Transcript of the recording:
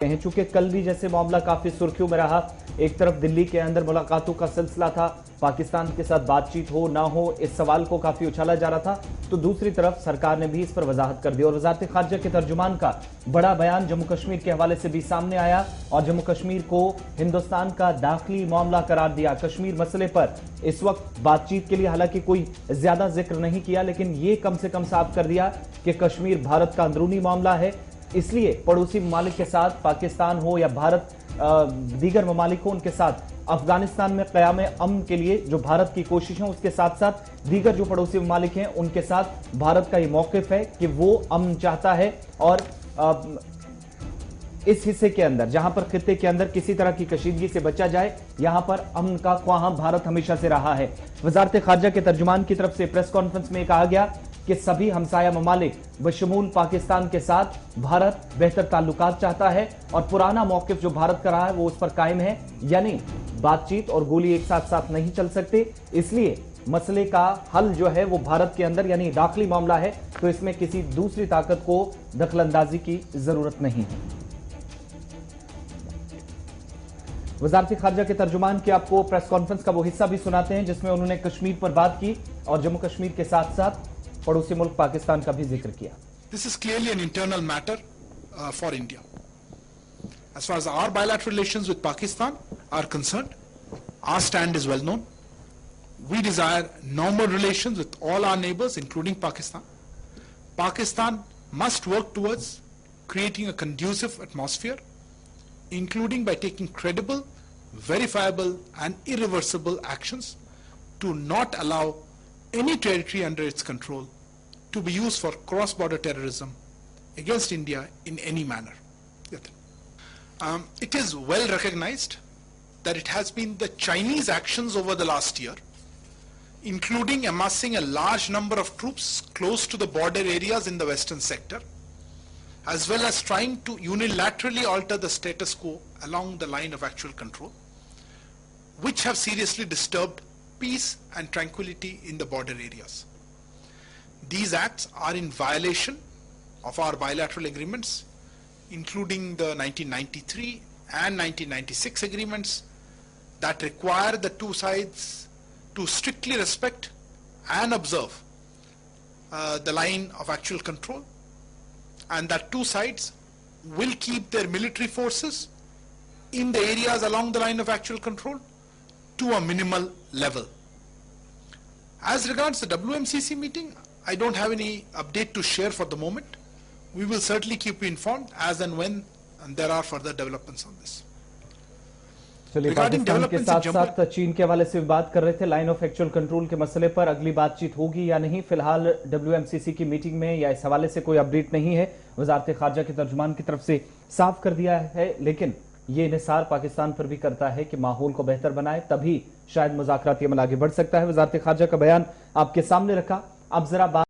ہیں چونکہ کل بھی جیسے معاملہ کافی سرخیوں میں رہا، ایک طرف دلی کے اندر ملاقاتوں کا سلسلہ تھا، پاکستان کے ساتھ بات چیت ہو نہ ہو اس سوال کو کافی اچھالا جا رہا تھا، تو دوسری طرف سرکار نے بھی اس پر وضاحت کر دی اور وزارت خارجہ کے ترجمان کا بڑا بیان جموں کشمیر کے حوالے سے بھی سامنے آیا اور جموں کشمیر کو ہندوستان کا داخلی معاملہ قرار دیا۔ کشمیر مسئلے پر اس وقت بات چیت کے لیے حالانکہ کوئی زیادہ ذکر نہیں کیا، لیکن یہ کم سے کم صاف کر دیا کہ کشمیر بھارت کا اندرونی معاملہ ہے، اس لیے پڑوسی ممالک کے ساتھ پاکستان ہو یا بھارت دیگر ممالک ہو ان کے ساتھ افغانستان میں قیام امن کے لیے جو بھارت کی کوشش ہیں اس کے ساتھ ساتھ دیگر جو پڑوسی ممالک ہیں ان کے ساتھ بھارت کا یہ موقف ہے کہ وہ امن چاہتا ہے اور اس حصے کے اندر جہاں پر خطے کے اندر کسی طرح کی کشیدگی سے بچا جائے یہاں پر امن کا خواہاں بھارت ہمیشہ سے رہا ہے۔ وزارت خارجہ کے ترجمان کی طرف سے پریس کانفرنس میں کہا گیا کہ سبھی ہمسایہ ممالک بشمول پاکستان کے ساتھ بھارت بہتر تعلقات چاہتا ہے اور پرانا موقف جو بھارت کا رہا ہے وہ اس پر قائم ہے، یعنی بات چیت اور گولی ایک ساتھ نہیں چل سکتے، اس لیے مسئلے کا حل جو ہے وہ بھارت کے اندر یعنی داخلی معاملہ ہے، تو اس میں کسی دوسری طاقت کو دخل اندازی کی ضرورت نہیں ہے۔ وزارت خارجہ کے ترجمان کی آپ کو پریس کانفرنس کا وہ حصہ بھی سناتے ہیں جس میں انہوں نے کشمیر پر بات کی اور جموں کشمیر کے ساتھ ساتھ پڑوسی ملک پاکستان کا بھی ذکر کیا۔ This is clearly an internal matter for India. As far as our bilateral relations with Pakistan are concerned, our stand is well known. We desire normal relations with all our neighbors, including Pakistan. Pakistan must work towards creating a conducive atmosphere, including by taking credible, verifiable, and irreversible actions to not allow any territory under its control to be used for cross-border terrorism against India in any manner. It is well recognized that it has been the Chinese actions over the last year, including amassing a large number of troops close to the border areas in the western sector, as well as trying to unilaterally alter the status quo along the line of actual control, which have seriously disturbed peace and tranquility in the border areas. These acts are in violation of our bilateral agreements, including the 1993 and 1996 agreements that require the two sides to strictly respect and observe the line of actual control, and that two sides will keep their military forces in the areas along the line of actual control to a minimal level. As regards the WMCC meeting, I don't have any update to share for the moment. We will certainly keep you informed as and when there are further developments on this. چلیے پاکستان کے ساتھ ساتھ چین کے حوالے سے بات کر رہے تھے لائن آف ایکچوئل کنٹرول کے مسئلے پر اگلی بات چیت ہوگی یا نہیں، فی الحال WMCC کی میٹنگ میں یا اس حوالے سے کوئی اپڈیٹ نہیں ہے، وزارت خارجہ کے ترجمان کی طرف سے صاف کر دیا ہے، لیکن یہ انحصار پاکستان پر بھی کرتا ہے کہ ماحول کو بہتر بنائے تبھی شاید مذاکراتی عمل آگے بڑھ سکتا ہے۔ وزارت خارجہ کا بیان آپ کے سامنے رکھا، اب ذرا بات